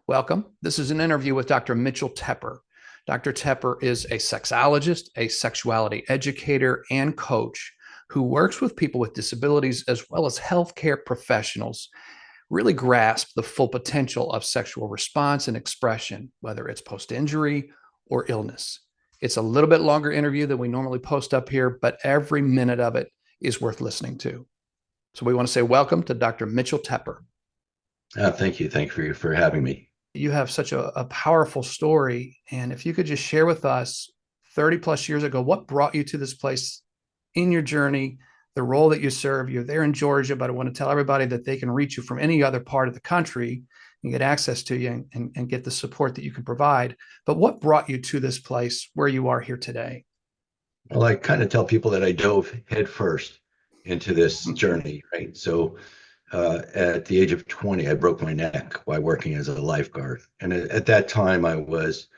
Welcome. This is an interview with Dr. Mitchell Tepper. Dr. Tepper is a sexologist, a sexuality educator, and coach who works with people with disabilities as well as healthcare professionals, really grasp the full potential of sexual response and expression, whether it's post-injury or illness. It's a little bit longer interview than we normally post up here, but every minute of it is worth listening to. So we want to say welcome to Dr. Mitchell Tepper. Thank you. Thank you for having me. You have such a powerful story. And if you could just share with us 30 plus years ago, what brought you to this place in your journey, the role that you serve. You're there in Georgia, but I want to tell everybody that they can reach you from any other part of the country and get access to you and get the support that you can provide. But what brought you to this place where you are here today? Well, I kind of tell people that I dove headfirst into this journey, right? So at the age of 20, I broke my neck while working as a lifeguard. And at that time, I was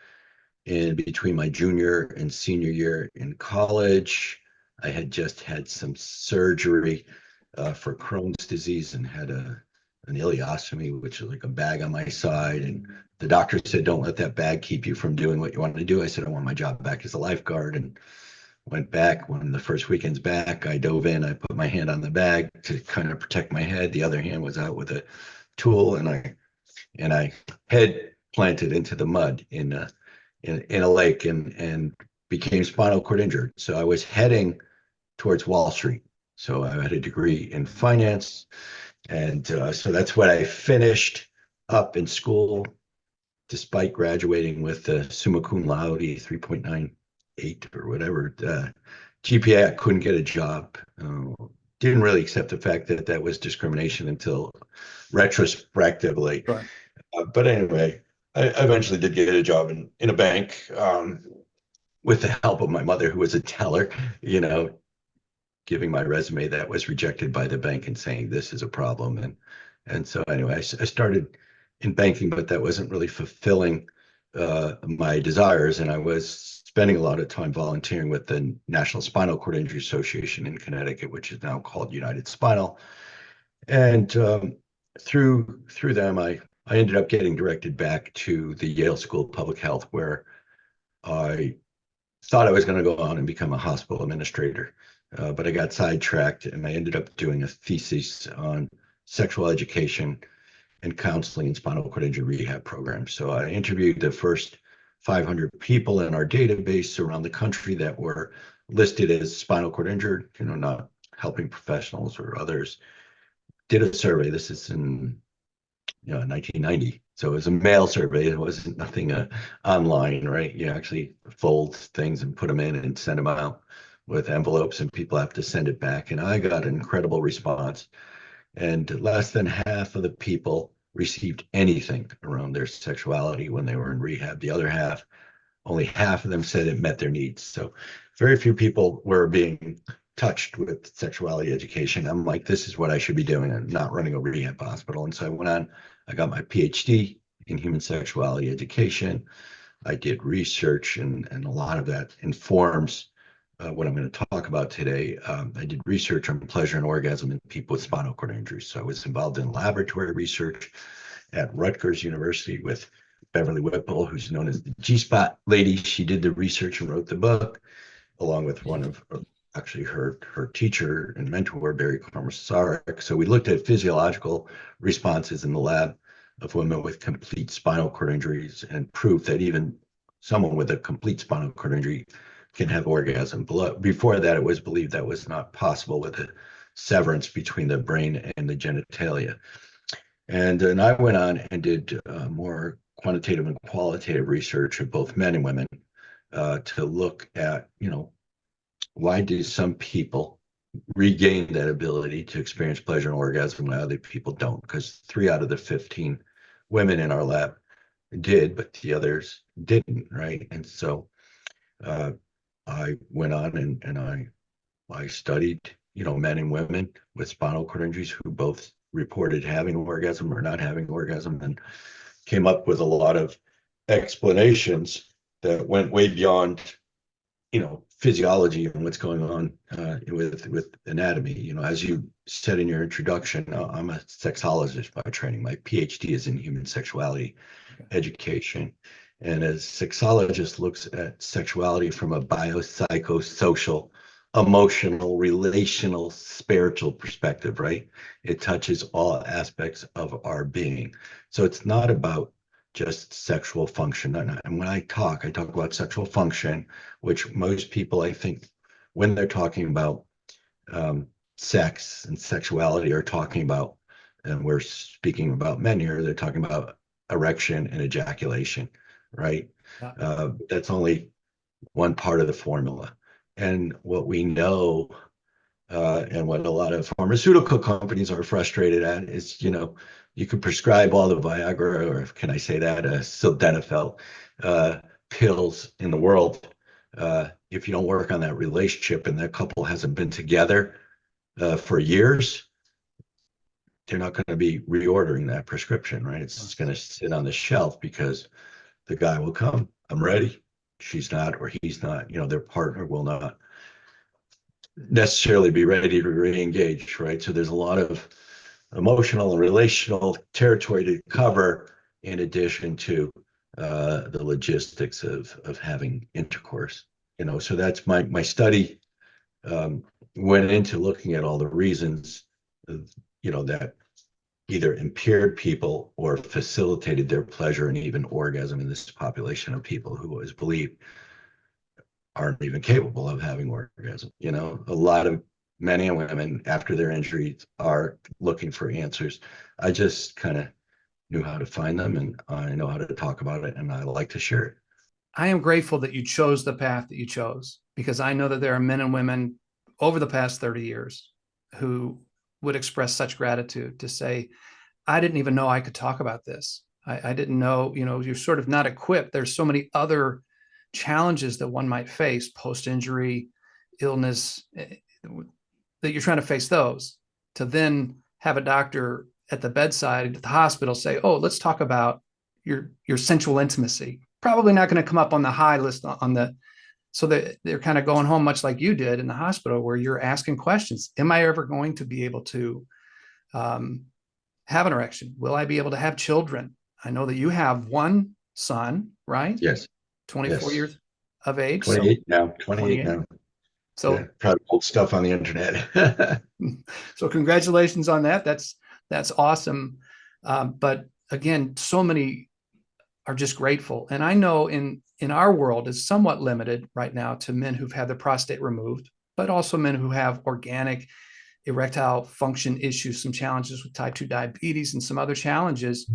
in between my junior and senior year in college. I had just had some surgery for Crohn's disease and had an ileostomy, which is like a bag on my side. And the doctor said, "Don't let that bag keep you from doing what you want to do." I said, "I want my job back as a lifeguard." And went back. One of the first weekends back, I dove in. I put my hand on the bag to kind of protect my head. The other hand was out with a tool, and I head planted into the mud in a lake and became spinal cord injured. So I was heading towards Wall Street. So I had a degree in finance, and so that's what I finished up in school, despite graduating with a summa cum laude 3.98 or whatever GPA. I couldn't get a job. Didn't really accept the fact that that was discrimination until retrospectively. Right. But anyway, I eventually did get a job in a bank, with the help of my mother, who was a teller, giving my resume that was rejected by the bank and saying this is a problem. And so anyway, I started in banking, but that wasn't really fulfilling my desires. And I was spending a lot of time volunteering with the National Spinal Cord Injury Association in Connecticut, which is now called United Spinal. And through them, I ended up getting directed back to the Yale School of Public Health, where I thought I was going to go on and become a hospital administrator. But I got sidetracked, and I ended up doing a thesis on sexual education and counseling in spinal cord injury rehab programs. So I interviewed the first 500 people in our database around the country that were listed as spinal cord injured, not helping professionals or others. Did a survey. This is in 1990. So it was a mail survey. It wasn't nothing online, right? You actually fold things and put them in and send them out with envelopes, and people have to send it back. And I got an incredible response. And less than half of the people received anything around their sexuality when they were in rehab. The other half, only half of them said it met their needs. So very few people were being touched with sexuality education. I'm like, this is what I should be doing. I'm not running a rehab hospital. And so I went on, I got my PhD in human sexuality education. I did research, and a lot of that informs what I'm going to talk about today. I did research on pleasure and orgasm in people with spinal cord injuries. So I was involved in laboratory research at Rutgers University with Beverly Whipple, who's known as the G-Spot lady. She did the research and wrote the book, along with one of actually her teacher and mentor, Barry Komisarek. So we looked at physiological responses in the lab of women with complete spinal cord injuries, and proof that even someone with a complete spinal cord injury can have orgasm. Before that, it was believed that was not possible with a severance between the brain and the genitalia. And then I went on and did more quantitative and qualitative research of both men and women to look at, why do some people regain that ability to experience pleasure and orgasm while other people don't? Because 3 out of the 15 women in our lab did, but the others didn't, right? And so I went on and I studied, men and women with spinal cord injuries who both reported having orgasm or not having orgasm, and came up with a lot of explanations that went way beyond, physiology and what's going on with anatomy. As you said in your introduction, I'm a sexologist by training. My PhD is in human sexuality education. And as sexologist looks at sexuality from a biopsychosocial, emotional, relational, spiritual perspective, right? It touches all aspects of our being. So it's not about just sexual function. And when I talk about sexual function, which most people, I think, when they're talking about sex and sexuality, are talking about, and we're speaking about men here, they're talking about erection and ejaculation, right? Yeah. That's only one part of the formula. And what we know, and what a lot of pharmaceutical companies are frustrated at is, you can prescribe all the Viagra, or can I say that, sildenafil pills in the world. If you don't work on that relationship and that couple hasn't been together for years, they're not going to be reordering that prescription, right? It's going to sit on the shelf because the guy will come, I'm ready. She's not, or he's not, their partner will not necessarily be ready to re-engage, right? So there's a lot of emotional and relational territory to cover in addition to the logistics of having intercourse. So that's my study went into looking at all the reasons, that either impaired people or facilitated their pleasure and even orgasm in this population of people who is believed aren't even capable of having orgasm. A lot of men and women after their injuries are looking for answers. I just kind of knew how to find them, and I know how to talk about it, and I like to share it. I am grateful that you chose the path that you chose, because I know that there are men and women over the past 30 years who would express such gratitude to say, I didn't even know I could talk about this. I didn't know, you're sort of not equipped. There's so many other challenges that one might face post-injury, illness, that you're trying to face those, to then have a doctor at the bedside at the hospital say, oh, let's talk about your sensual intimacy. Probably not going to come up on the high list on the, so that they're kind of going home much like you did in the hospital, where you're asking questions. Am I ever going to be able to have an erection? Will I be able to have children? I know that you have one son, right? Yes. 24 Yes. years of age. 28 now. 28 28. now. So, yeah, probably old stuff on the internet. so congratulations on that. That's awesome. But again, so many are just grateful. And I know in our world is somewhat limited right now to men who've had their prostate removed, but also men who have organic erectile function issues, some challenges with type 2 diabetes and some other challenges.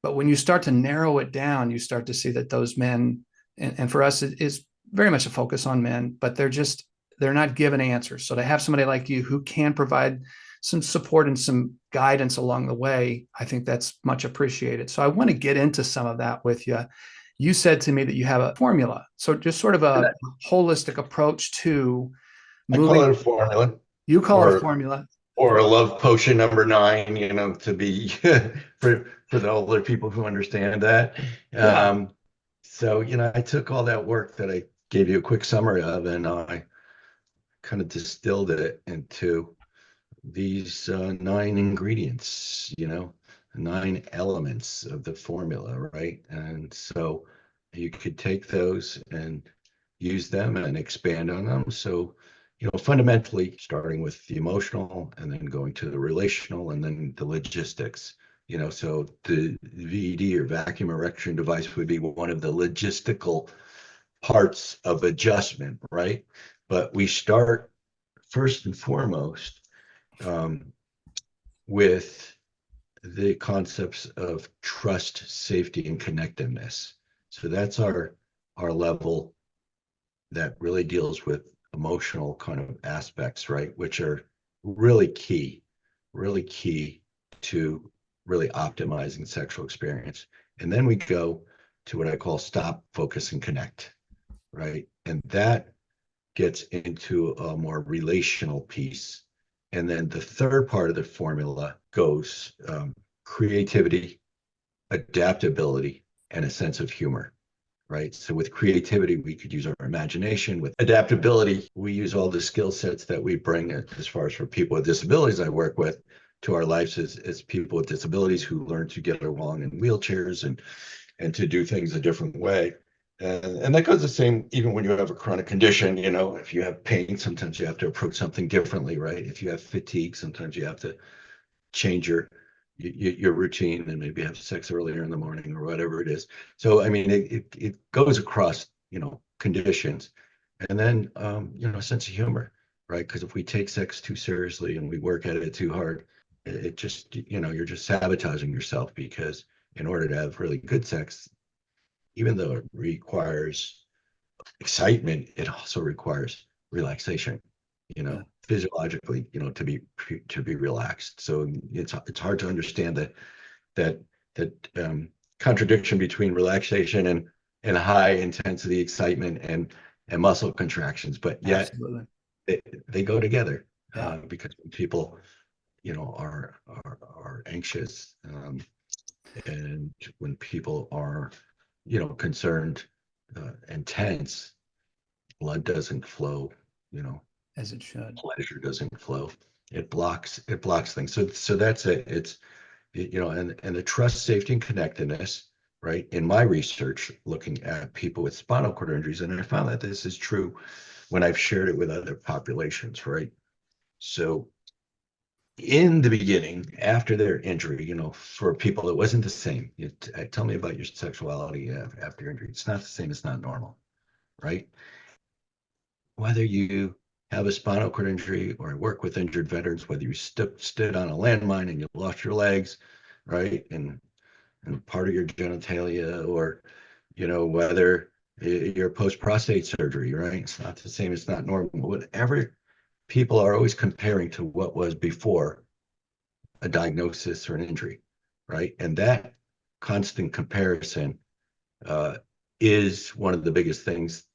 But when you start to narrow it down, you start to see that those men, and for us, it is very much a focus on men, but they're not given answers. So to have somebody like you who can provide some support and some guidance along the way, I think that's much appreciated. So I want to get into some of that with you. You said to me that you have a formula. So just sort of a holistic approach to I call it moving. a formula, You call it a or formula. or a love potion number 9, to be for the older people who understand that. Yeah. So, I took all that work that I gave you a quick summary of, and I kind of distilled it into these 9 ingredients, 9 elements of the formula, right? And so you could take those and use them and expand on them. So, fundamentally starting with the emotional and then going to the relational and then the logistics. So the VED, or vacuum erection device, would be one of the logistical parts of adjustment, right? But we start first and foremost with the concepts of trust, safety, and connectedness. So that's our level that really deals with emotional kind of aspects, right? Which are really key to really optimizing sexual experience. And then we go to what I call stop, focus, and connect, right? And that gets into a more relational piece. And then the third part of the formula goes creativity, adaptability, and a sense of humor, right? So with creativity, we could use our imagination. With adaptability, we use all the skill sets that we bring, as far as for people with disabilities I work with, to our lives as people with disabilities who learn to get along in wheelchairs and and to do things a different way. And that goes the same even when you have a chronic condition. If you have pain, sometimes you have to approach something differently, right? If you have fatigue, sometimes you have to change your routine and maybe have sex earlier in the morning or whatever it is. So, I mean, it goes across, conditions. And then, a sense of humor, right? Because if we take sex too seriously and we work at it too hard, it just, you're just sabotaging yourself, because in order to have really good sex, even though it requires excitement, it also requires relaxation, Yeah. physiologically, to be relaxed. So it's hard to understand that that contradiction between relaxation and high intensity excitement and muscle contractions, but yet Absolutely. they go together, Yeah. because when people, are anxious, and when people are, concerned, and tense, blood doesn't flow, you know, As it should. pleasure doesn't flow. It blocks things. So that's it. It's, and the trust, safety, and connectedness, right? In my research, looking at people with spinal cord injuries, and I found that this is true when I've shared it with other populations, right? So in the beginning, after their injury, for people, it wasn't the same. Tell me about your sexuality after your injury. It's not the same. It's not normal, right? Whether you have a spinal cord injury or work with injured veterans, whether you stood on a landmine and you lost your legs, right? And part of your genitalia, or, whether you're post prostate surgery, right? It's not the same. It's not normal. Whatever, people are always comparing to what was before a diagnosis or an injury, right? And that constant comparison uh, is one of the biggest things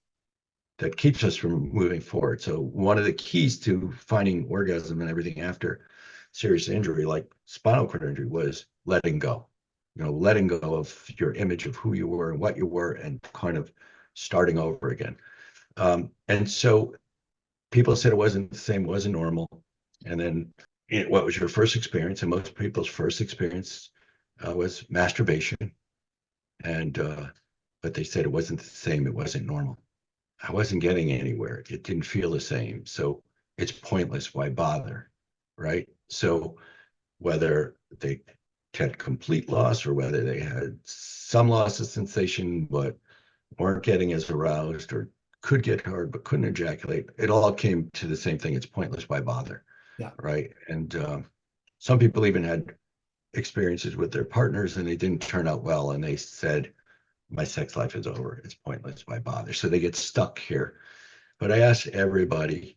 that keeps us from moving forward. So one of the keys to finding orgasm and everything after serious injury, like spinal cord injury, was letting go. Letting go of your image of who you were and what you were, and kind of starting over again. And so people said it wasn't the same, wasn't normal. And then, what was your first experience? And most people's first experience was masturbation. And but they said it wasn't the same, it wasn't normal. I wasn't getting anywhere. It didn't feel the same. So it's pointless. Why bother? Right. So whether they had complete loss, or whether they had some loss of sensation but weren't getting as aroused, or could get hard but couldn't ejaculate, it all came to the same thing. It's pointless. Why bother? Yeah. Right. And some people even had experiences with their partners and they didn't turn out well. And they said, my sex life is over. It's pointless. Why bother? So they get stuck here. But I asked everybody,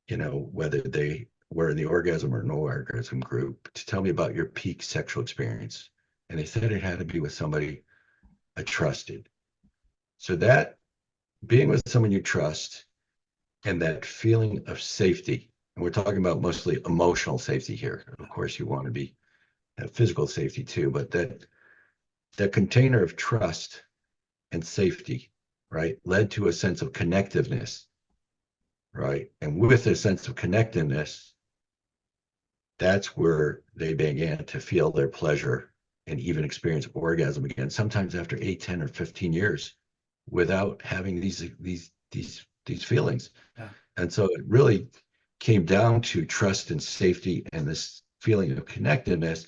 whether they were in the orgasm or no orgasm group, to tell me about your peak sexual experience. And they said it had to be with somebody I trusted. So that, being with someone you trust, and that feeling of safety, and we're talking about mostly emotional safety here. Of course, you want to have physical safety too, but that container of trust and safety, right, led to a sense of connectiveness, right? And with a sense of connectedness, that's where they began to feel their pleasure and even experience orgasm again, sometimes after 8, 10, or 15 years without having these feelings. Yeah. And so it really came down to trust and safety and this feeling of connectedness,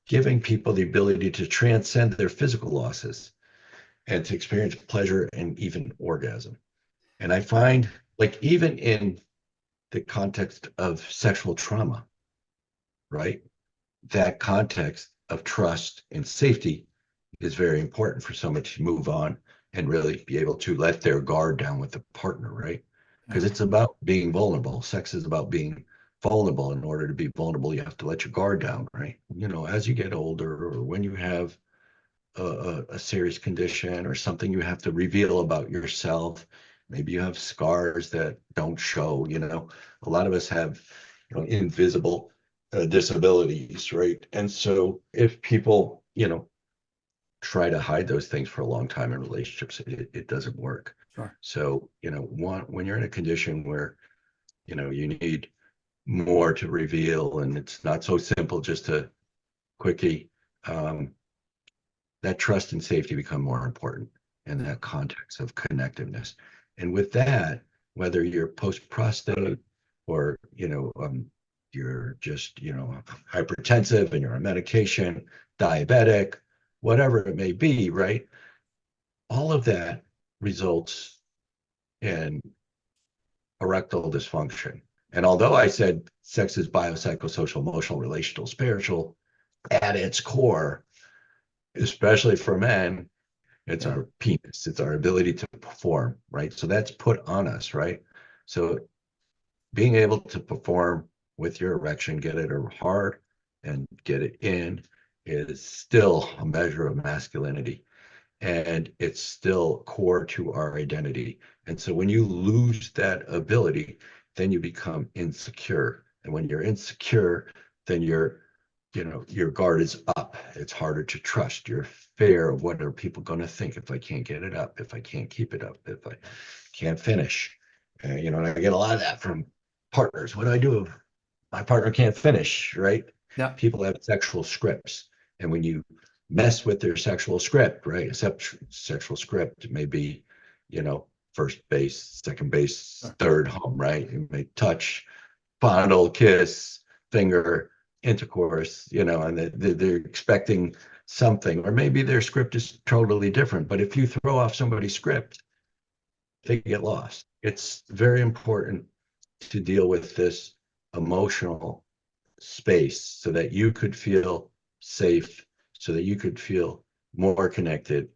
giving people the ability to transcend their physical losses and to experience pleasure and even orgasm. And I find, like, even in the context of sexual trauma, right? That context of trust and safety is very important for someone to move on and really be able to let their guard down with the partner, right? Because Yeah. it's about being vulnerable. Sex is about being vulnerable. In order to be vulnerable, you have to let your guard down, right? As you get older, or when you have a serious condition or something you have to reveal about yourself. Maybe you have scars that don't show. A lot of us have, invisible disabilities, right? And so if people, try to hide those things for a long time in relationships, it doesn't work. Sure. So, when you're in a condition where, you need more to reveal, and it's not so simple just to quickie, um, that trust and safety become more important in that context of connectiveness. And with that, whether you're post-prostate or, you're just, hypertensive and you're on medication, diabetic, whatever it may be, right? All of that results in erectile dysfunction. And although I said sex is biopsychosocial, emotional, relational, spiritual, at its core, especially for men, it's our penis, it's our ability to perform, right? So that's put on us, right? So being able to perform with your erection, get it hard and get it in, is still a measure of masculinity. And it's still core to our identity. And so when you lose that ability, then you become insecure. And when you're insecure, then your guard is up. It's harder to trust. You're fear of what are people going to think if I can't get it up, if I can't keep it up, if I can't finish. And I get a lot of that from partners. What do I do if my partner can't finish, right? Yeah. People have sexual scripts. And when you mess with their sexual script, right? Sexual script may be, first base, second base, third home, right? You may touch, fondle, kiss, finger, intercourse, and they're expecting something, or maybe their script is totally different. But if you throw off somebody's script, they get lost. It's very important to deal with this emotional space so that you could feel safe, so that you could feel more connected,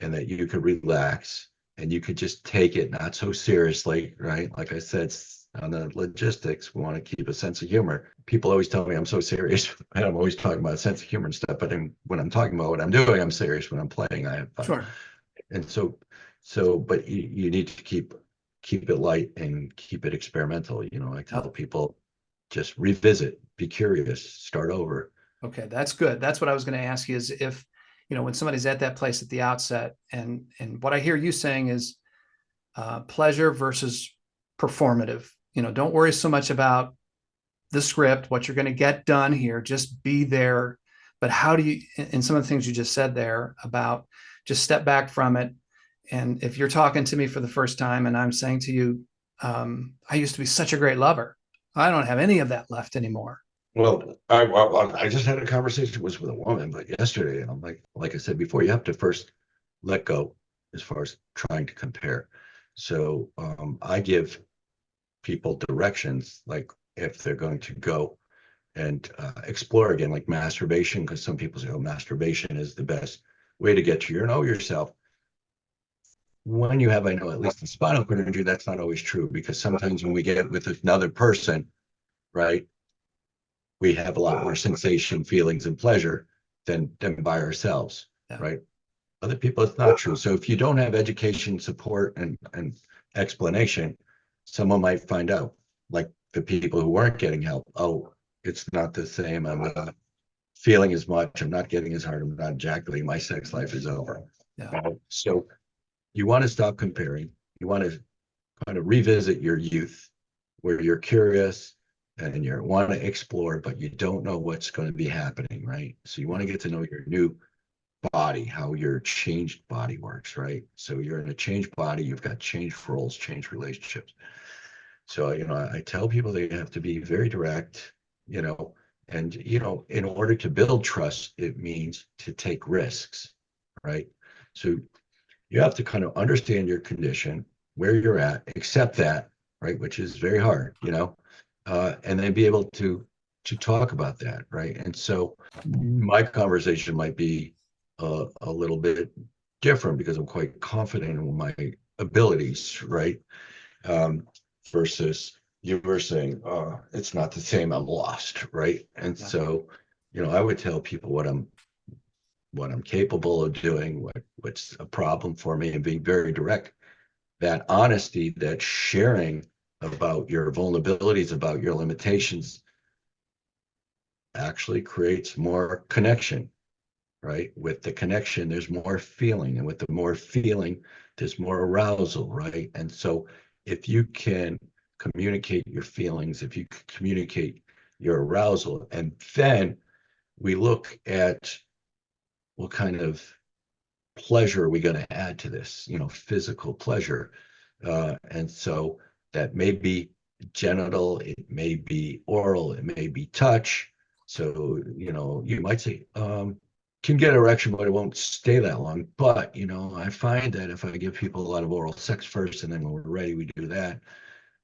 and that you could relax and you could just take it not so seriously, right? Like I said, on the logistics, we want to keep a sense of humor. People always tell me I'm so serious, and I'm always talking about sense of humor and stuff. But when I'm talking about what I'm doing, I'm serious. When I'm playing, I have fun. Sure. And but you need to keep it light and keep it experimental. I tell people, just revisit, be curious, start over. Okay, that's good. That's what I was going to ask you is if, when somebody's at that place at the outset, and what I hear you saying is pleasure versus performative. Don't worry so much about the script, what you're going to get done here, just be there. But how do you, in some of the things you just said there about just step back from it. And if you're talking to me for the first time and I'm saying to you, I used to be such a great lover, I don't have any of that left anymore. Well, I just had a conversation with a woman, but yesterday, and I'm like I said before, you have to first let go as far as trying to compare. So I give people directions, like if they're going to go and explore again, like masturbation, because some people say, oh, masturbation is the best way to get to know yourself. When you have, I know, at least in spinal cord injury, that's not always true, because sometimes when we get with another person, right, we have a lot more sensation, feelings, and pleasure than by ourselves, right? Other people, it's not true. So if you don't have education, support, and explanation, someone might find out, like the people who weren't getting help. Oh, it's not the same. I'm not feeling as much. I'm not getting as hard. I'm not ejaculating. My sex life is over. So you want to stop comparing. You want to kind of revisit your youth, where you're curious and you want to explore, but you don't know what's going to be happening, right? So you want to get to know your new body, how your changed body works, right? So you're in a changed body, you've got changed roles, changed relationships. So, I tell people they have to be very direct, and, in order to build trust, it means to take risks, right? So you have to kind of understand your condition, where you're at, accept that, right? Which is very hard, and then be able to talk about that, right? And so my conversation might be a little bit different because I'm quite confident in my abilities, right? Versus you were saying, it's not the same, I'm lost, right? And so, I would tell people what I'm capable of doing, what's a problem for me, and being very direct. That honesty, that sharing about your vulnerabilities, about your limitations, actually creates more connection, right? With the connection, there's more feeling, and with the more feeling, there's more arousal, right? And so if you can communicate your feelings, if you can communicate your arousal, and then we look at what kind of pleasure are we going to add to this? Physical pleasure. And so that may be genital, it may be oral, it may be touch. So, you might say, can get erection, but it won't stay that long. But, I find that if I give people a lot of oral sex first, and then when we're ready, we do that,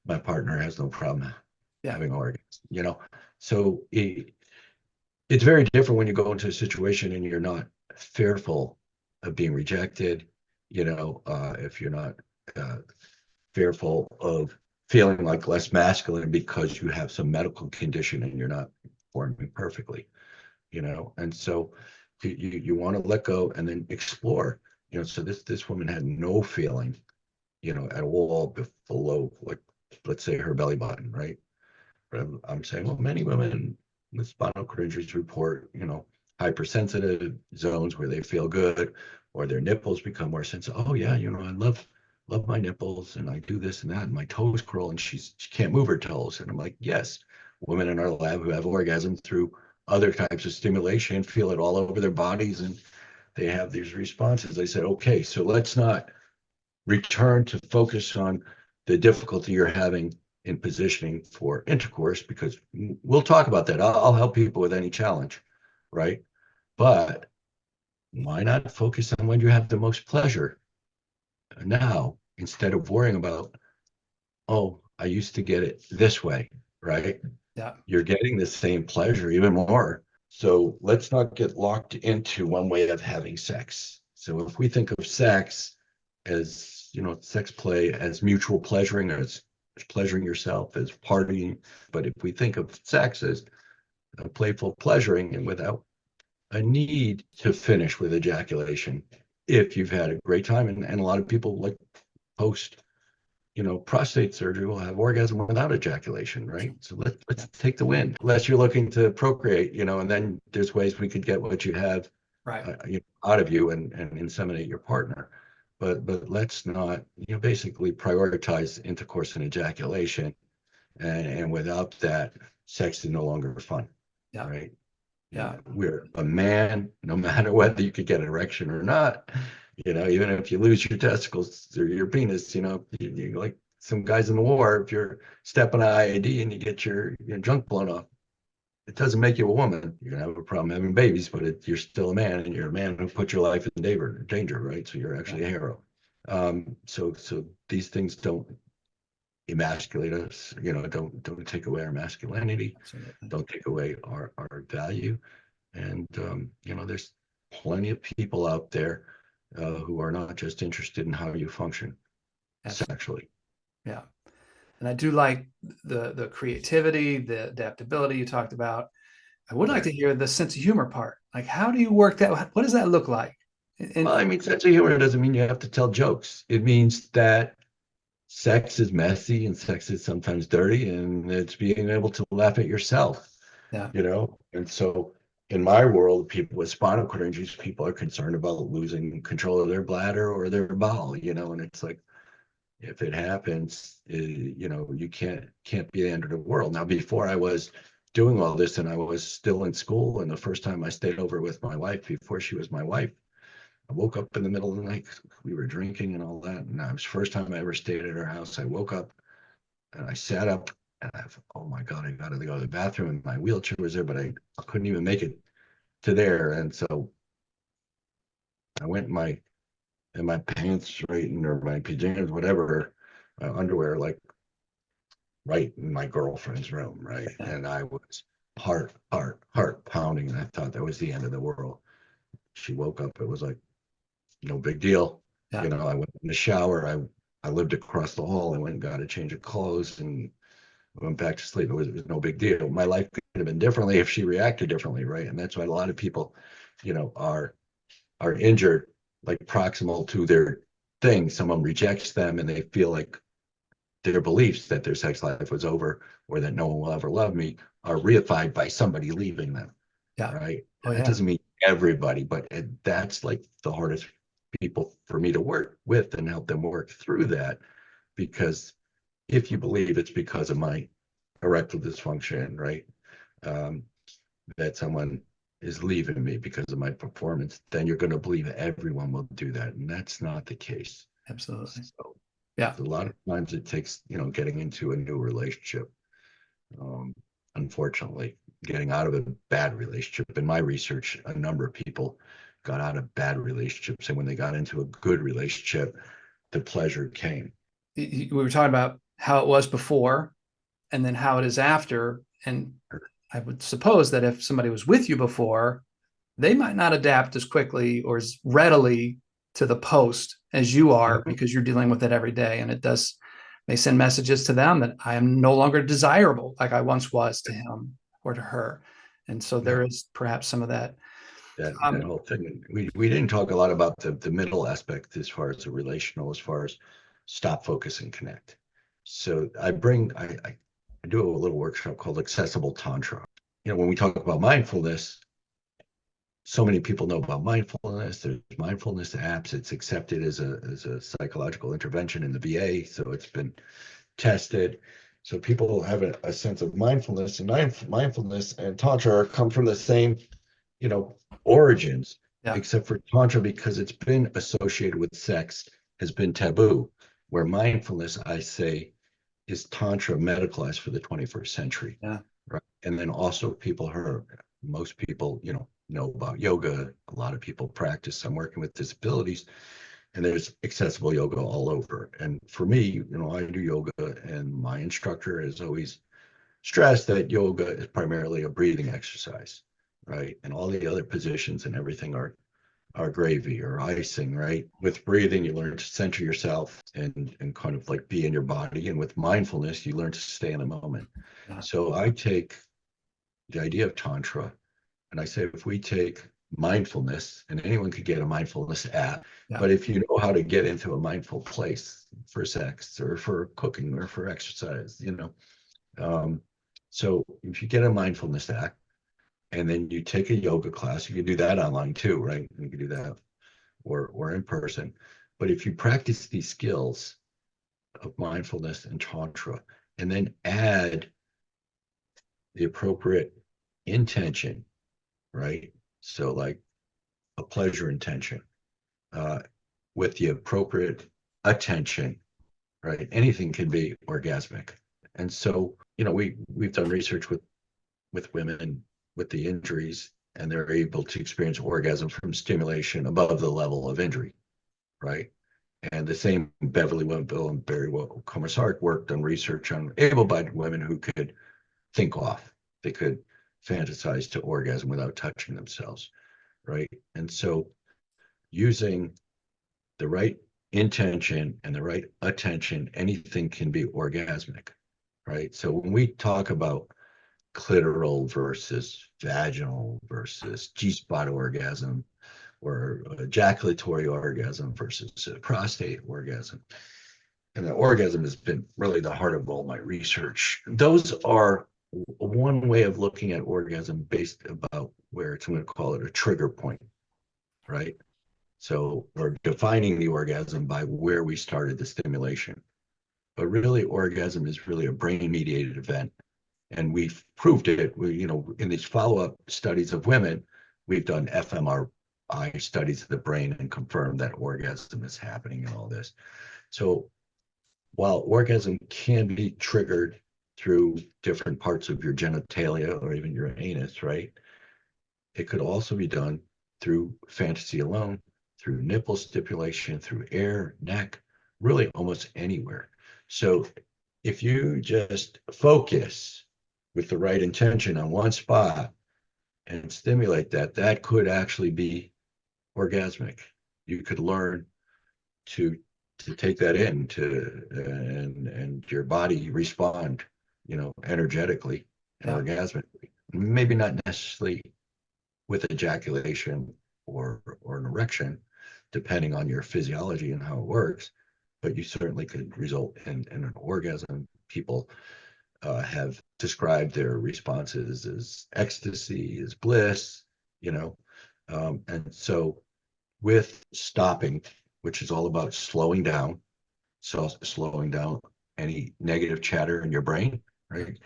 my partner has no problem Yeah. having orgasms, So it's very different when you go into a situation and you're not fearful of being rejected, if you're not uh, fearful of feeling like less masculine because you have some medical condition and you're not performing perfectly, and so you want to let go and then explore, so this woman had no feeling, at all below, like, let's say her belly button, right? But I'm saying, well, many women with spinal cord injuries report, hypersensitive zones where they feel good, or their nipples become more sensitive. Oh yeah, I love my nipples, and I do this and that, and my toes curl, and she can't move her toes. And I'm like, yes, women in our lab who have orgasm through other types of stimulation feel it all over their bodies, and they have these responses. I said, okay, so let's not return to focus on the difficulty you're having in positioning for intercourse, because we'll talk about that. I'll help people with any challenge, right? But why not focus on when you have the most pleasure now, instead of worrying about, oh, I used to get it this way, right? Yeah. You're getting the same pleasure, even more. So let's not get locked into one way of having sex. So if we think of sex as, sex play as mutual pleasuring, as pleasuring yourself, as partying, but if we think of sex as a playful pleasuring and without a need to finish with ejaculation, if you've had a great time, and a lot of people, like, post prostate surgery, will have orgasm without ejaculation, right? So let's take the win, unless you're looking to procreate, and then there's ways we could get what you have Right. out of you and inseminate your partner. But let's not, basically prioritize intercourse and ejaculation, and without that, sex is no longer fun, Yeah. right? Yeah. We're a man, no matter whether you could get an erection or not. Even if you lose your testicles or your penis, you like some guys in the war, if you're stepping on IAD and you get your junk blown off, it doesn't make you a woman. You're gonna have a problem having babies, but you're still a man, and you're a man who put your life in danger, right? So you're Yeah. actually a hero. So these things don't emasculate us, don't take away our masculinity, Absolutely. don't take away our value. And, there's plenty of people out there who are not just interested in how you function Absolutely. sexually. Yeah. And I do like the creativity, the adaptability you talked about. I would like Right. to hear the sense of humor part. Like, how do you work that? What does that look like? Well, And I mean, sense of humor doesn't mean you have to tell jokes. It means that sex is messy and sex is sometimes dirty, and it's being able to laugh at yourself, yeah, And so in my world, people with spinal cord injuries, people are concerned about losing control of their bladder or their bowel, and it's like, if it happens, you can't be the end of the world. Now, before I was doing all this and I was still in school, and the first time I stayed over with my wife before she was my wife, I woke up in the middle of the night. We were drinking and all that, and it was the first time I ever stayed at her house. I woke up and I sat up, and I thought, oh my God, I got to go to the bathroom, and my wheelchair was there, but I couldn't even make it to there. And so I went in my pants, right, or my pajamas, whatever, underwear, like, right in my girlfriend's room, right? yeah, And I was heart pounding, and I thought that was the end of the world. She woke up, it was like no big deal. yeah, I went in the shower. I lived across the hall. I went and got a change of clothes and went back to sleep. It was no big deal. My life could have been differently if she reacted differently, right? And that's why a lot of people, are injured, like proximal to their thing. Someone rejects them and they feel like their beliefs that their sex life was over, or that no one will ever love me, are reified by somebody leaving them, yeah. right? Oh That yeah, doesn't mean everybody, but that's like the hardest people for me to work with and help them work through that. Because if you believe it's because of my erectile dysfunction, right? Um, that someone is leaving me because of my performance, then you're going to believe everyone will do that. And that's not the case. Absolutely. So Yeah. a lot of times it takes, getting into a new relationship. Um, Unfortunately, getting out of a bad relationship. In my research, a number of people got out of bad relationships. And when they got into a good relationship, the pleasure came. We were talking about how it was before and then how it is after. And I would suppose that if somebody was with you before, they might not adapt as quickly or as readily to the post as you are Mhm. because you're dealing with it every day. And it does may send messages to them that I am no longer desirable like I once was to him or to her. And so Yeah. there is perhaps some of that. That whole thing. We didn't talk a lot about the middle aspect as far as the relational, as far as stop, focus, and connect. So I do a little workshop called Accessible Tantra. When we talk about mindfulness, so many people know about mindfulness. There's mindfulness apps. It's accepted as a psychological intervention in the VA, so it's been tested. So people have a sense of mindfulness, and mindfulness and tantra come from the same, you know, origins, Yeah. except for tantra, because it's been associated with sex, has been taboo. Where mindfulness, I say, is tantra medicalized for the 21st century, Yeah. right? And then also most people, know about yoga. A lot of people practice. I'm working with disabilities, and there's accessible yoga all over. And for me, I do yoga, and my instructor has always stressed that yoga is primarily a breathing exercise, right? And all the other positions and everything are gravy or icing, right? With breathing, you learn to center yourself and kind of like be in your body. And with mindfulness, you learn to stay in the moment. Yeah. So I take the idea of Tantra and I say, if we take mindfulness, and anyone could get a mindfulness app, Yeah. but if you know how to get into a mindful place for sex or for cooking or for exercise, um, so if you get a mindfulness app and then you take a yoga class, you can do that online too, right? You can do that or in person. But if you practice these skills of mindfulness and tantra, and then add the appropriate intention, right? So like a pleasure intention, uh, with the appropriate attention, right? Anything can be orgasmic. And so, we've done research with women with the injuries, and they're able to experience orgasm from stimulation above the level of injury, right? And the same Beverly Winville and Barry Komisarek worked on research on able-bodied women who could think off. They could fantasize to orgasm without touching themselves, right? And so using the right intention and the right attention, anything can be orgasmic, right? So when we talk about clitoral versus vaginal versus G-spot orgasm, or ejaculatory orgasm versus prostate orgasm, and the orgasm has been really the heart of all my research. Those are one way of looking at orgasm based about where it's, I'm going to call it a trigger point, right? So we're defining the orgasm by where we started the stimulation. But really, orgasm is really a brain mediated event. And we've proved it. In these follow up studies of women, we've done fMRI studies of the brain and confirmed that orgasm is happening and all this. So while orgasm can be triggered through different parts of your genitalia or even your anus, right? It could also be done through fantasy alone, through nipple stipulation, through air, neck, really almost anywhere. So if you just focus with the right intention on one spot and stimulate that, that could actually be orgasmic. You could learn to take that in and your body respond, energetically and Yeah. orgasmically. Maybe not necessarily with ejaculation or an erection, depending on your physiology and how it works, but you certainly could result in an orgasm. People have described their responses as ecstasy, as bliss, you know. And so with stopping, which is all about slowing down, so slowing down any negative chatter in your brain, right?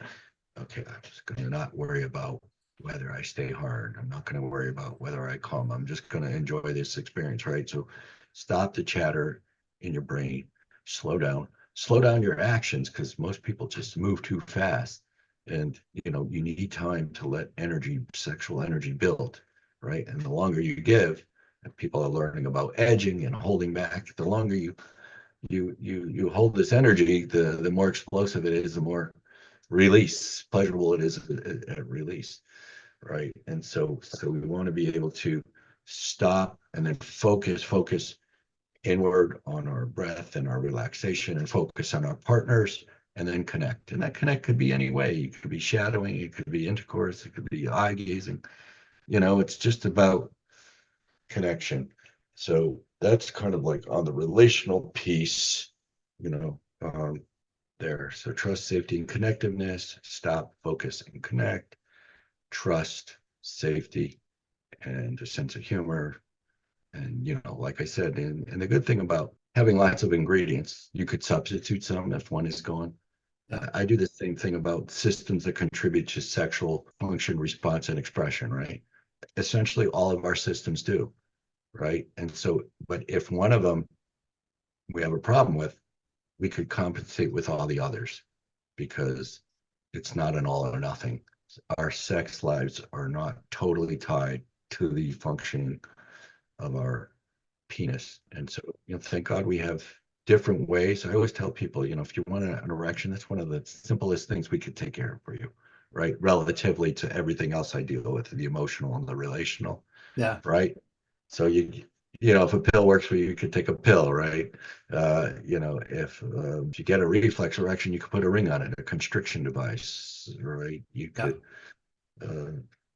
Okay, I'm just going to not worry about whether I stay hard. I'm not going to worry about whether I come. I'm just going to enjoy this experience, right? So stop the chatter in your brain, slow down your actions because most people just move too fast. And you need time to let energy, sexual energy build, right? And the longer you give, and people are learning about edging and holding back, the longer you hold this energy, the more explosive it is, the more pleasurable it is at release, right? And so we want to be able to stop and then focus inward on our breath and our relaxation and focus on our partners and then connect. And that connect could be any way. It could be shadowing, it could be intercourse, it could be eye gazing. It's just about connection. So that's kind of like on the relational piece, you know, um, there. So trust, safety, and connectiveness, stop, focus, and connect, trust, safety, and a sense of humor. And, like I said, and the good thing about having lots of ingredients, you could substitute some if one is gone. Yeah. I do the same thing about systems that contribute to sexual function, response, and expression, right? Essentially, all of our systems do, right? And so, but if one of them we have a problem with, we could compensate with all the others because it's not an all or nothing. Our sex lives are not totally tied to the functioning of our penis. And so, thank God we have different ways. I always tell people, if you want an erection, that's one of the simplest things we could take care of for you, right? Relatively to everything else I deal with, the emotional and the relational, Yeah. right? So if a pill works for you, you could take a pill, right? If you get a reflex erection, you could put a ring on it, a constriction device, right? You Yeah. could uh,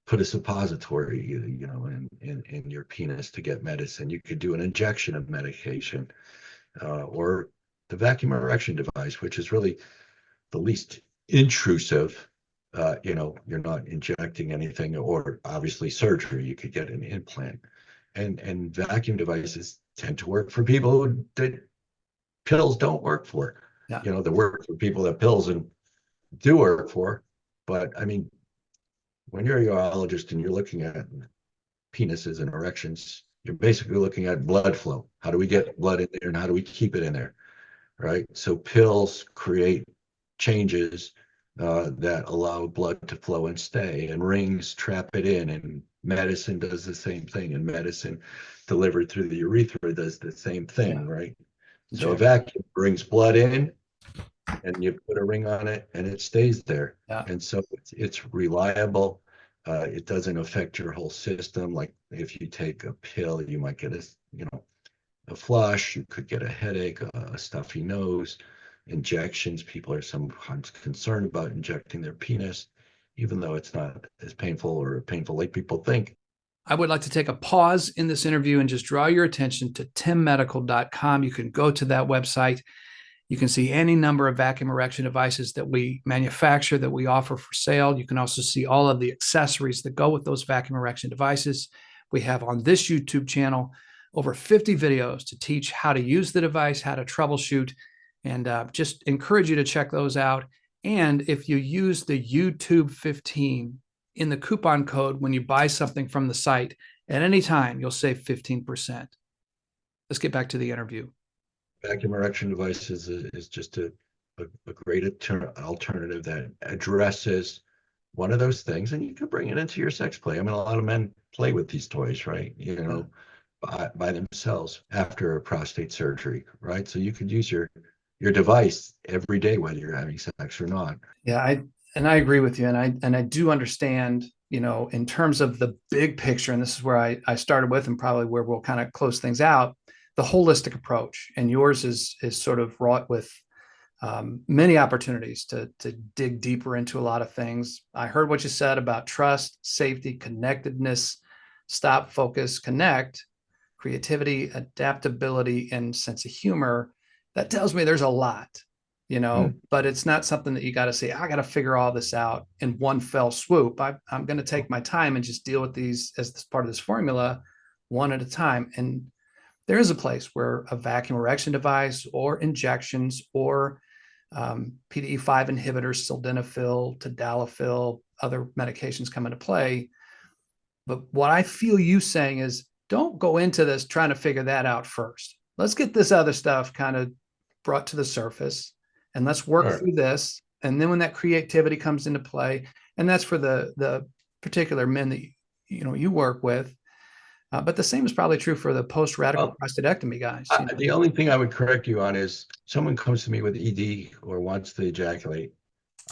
put a suppository, in your penis to get medicine. You could do an injection of medication, or the vacuum erection device, which is really the least intrusive. You're not injecting anything, or obviously surgery. You could get an implant, and vacuum devices tend to work for people that pills don't work for. Yeah. They work for people that pills and do work for. But I mean, when you're a urologist and you're looking at penises and erections, you're basically looking at blood flow. How do we get blood in there and how do we keep it in there? Right. So pills create changes that allow blood to flow and stay, and rings trap it in, and medicine does the same thing, and medicine delivered through the urethra does the same Yeah. thing, right? So a Inject. vacuum brings blood in, and you put a ring on it, and it stays there. Yeah. And so it's reliable. It doesn't affect your whole system. Like if you take a pill, you might get a flush, you could get a headache, a stuffy nose, injections. People are sometimes concerned about injecting their penis, even though it's not as painful like people think. I would like to take a pause in this interview and just draw your attention to timmedical.com. You can go to that website. You can see any number of vacuum erection devices that we manufacture, that we offer for sale. You can also see all of the accessories that go with those vacuum erection devices. We have on this YouTube channel over 50 videos to teach how to use the device, how to troubleshoot, and just encourage you to check those out. And if you use the YouTube 15 in the coupon code when you buy something from the site at any time, you'll save 15%. Let's get back to the interview. Vacuum erection devices is just a great alternative that addresses one of those things, and you can bring it into your sex play. I mean, a lot of men play with these toys, right? Yeah. By themselves after a prostate surgery, right? So you could use your device every day, whether you're having sex or not. Yeah, I agree with you, and I do understand, in terms of the big picture, and this is where I started with, and probably where we'll kind of close things out, the holistic approach, and yours is sort of wrought with many opportunities to dig deeper into a lot of things. I heard what you said about trust, safety, connectedness, stop, focus, connect, creativity, adaptability, and sense of humor. That tells me there's a lot, Mm. but it's not something that you got to say, I got to figure all this out in one fell swoop. I'm going to take my time and just deal with these as part of this formula one at a time. And there is a place where a vacuum erection device or injections or PDE5 inhibitors, sildenafil, tadalafil, other medications come into play. But what I feel you saying is, don't go into this trying to figure that out first. Let's get this other stuff kind of brought to the surface, and let's work Sure. through this. And then when that creativity comes into play, and that's for the particular men that you work with, but the same is probably true for the post radical Well, prostatectomy guys. the only thing I would correct you on is someone comes to me with ED or wants to ejaculate.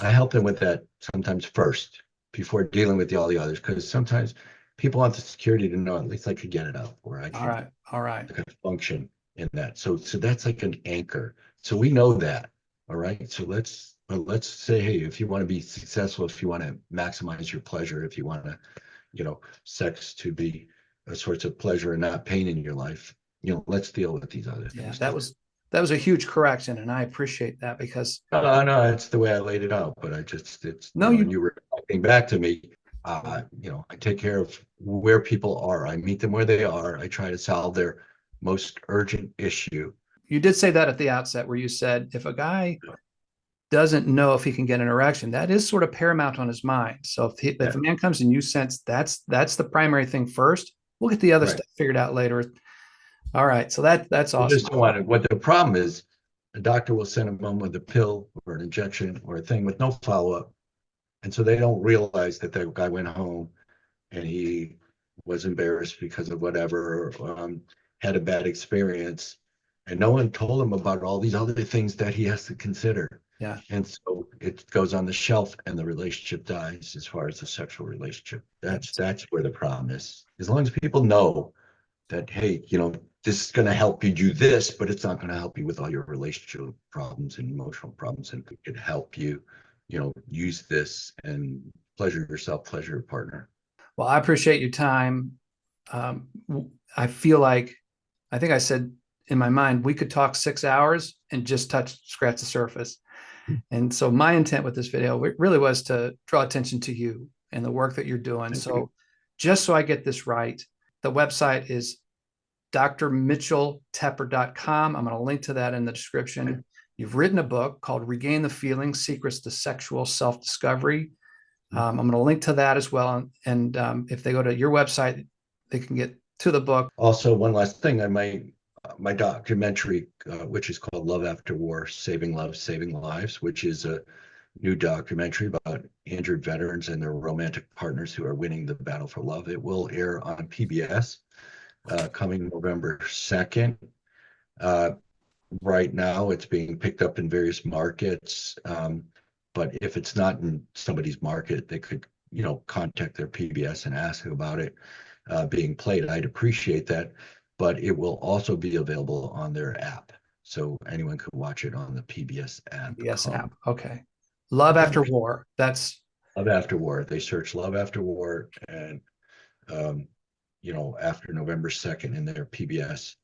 I help them with that sometimes first before dealing with all the others, because sometimes people want the security to know at least I could get it out, or All right, all right. I could function in that. So that's like an anchor. So we know that. All right. So let's say, hey, if you want to be successful, if you want to maximize your pleasure, if you want to, sex to be a source of pleasure and not pain in your life, let's deal with these other Yeah, things that too. was a huge correction, and I appreciate that because No, it's the way I laid it out, but it's, no, and you you were talking back to me. I take care of where people are. I meet them where they are. I try to solve their most urgent issue. you did say that at the outset where you said if a guy doesn't know if he can get an erection, that is sort of paramount on his mind. So if Yeah, a man comes and you sense that's the primary thing first, we'll get the other right. stuff figured out later. All right, so that's You awesome. just don't want it. What the problem is, a doctor will send them home with a pill or an injection or a thing with no follow-up. And so they don't realize that that guy went home and he was embarrassed because of whatever, had a bad experience. And no one told him about all these other things that he has to consider. Yeah, And so it goes on the shelf and the relationship dies as far as the sexual relationship. That's where the problem is. As long as people know that, hey, this is going to help you do this, but it's not going to help you with all your relationship problems and emotional problems. And it could help you, use this and pleasure yourself, pleasure your partner. well, I appreciate your time. um, I feel like I think I said in my mind we could talk 6 hours and just scratch the surface. And so my intent with this video really was to draw attention to you and the work that you're doing. Thank So you. just so I get this right, the website is drmitchelltepper.com. I'm going to link to that in the description. You've written a book called Regain the Feeling, Secrets to Sexual Self-Discovery. I'm going to link to that as well. And if they go to your website, they can get to the book. Also, one last thing, my documentary, which is called Love After War, Saving Love, Saving Lives, which is a new documentary about injured veterans and their romantic partners who are winning the battle for love. It will air on PBS coming November 2nd. Right now, it's being picked up in various markets. But if it's not in somebody's market, they could, contact their PBS and ask about it being played. I'd appreciate that. But it will also be available on their app. So anyone could watch it on the PBS app. PBS app. Okay. Love After November. War. That's Love After War. They search Love After War and, um, after November 2nd in their PBS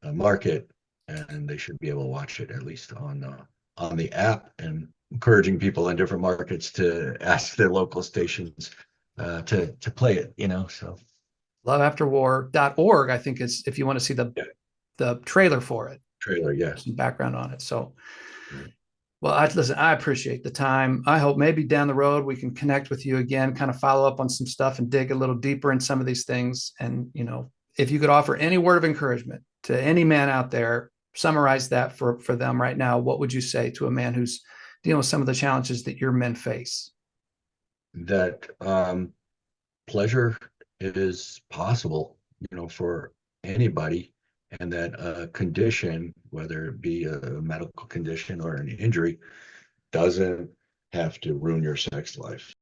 market, and they should be able to watch it at least on the app, and encouraging people in different markets to ask their local stations to play it, so loveafterwar.org. I think is if you want to see yeah, the trailer for it, trailer, yeah. some background on it. So, Right. well, listen, I appreciate the time. I hope maybe down the road we can connect with you again, kind of follow up on some stuff and dig a little deeper in some of these things. And, if you could offer any word of encouragement to any man out there, summarize that for them right now, what would you say to a man who's dealing with some of the challenges that your men face? That pleasure is possible, for anybody, and that a condition, whether it be a medical condition or an injury, doesn't have to ruin your sex life.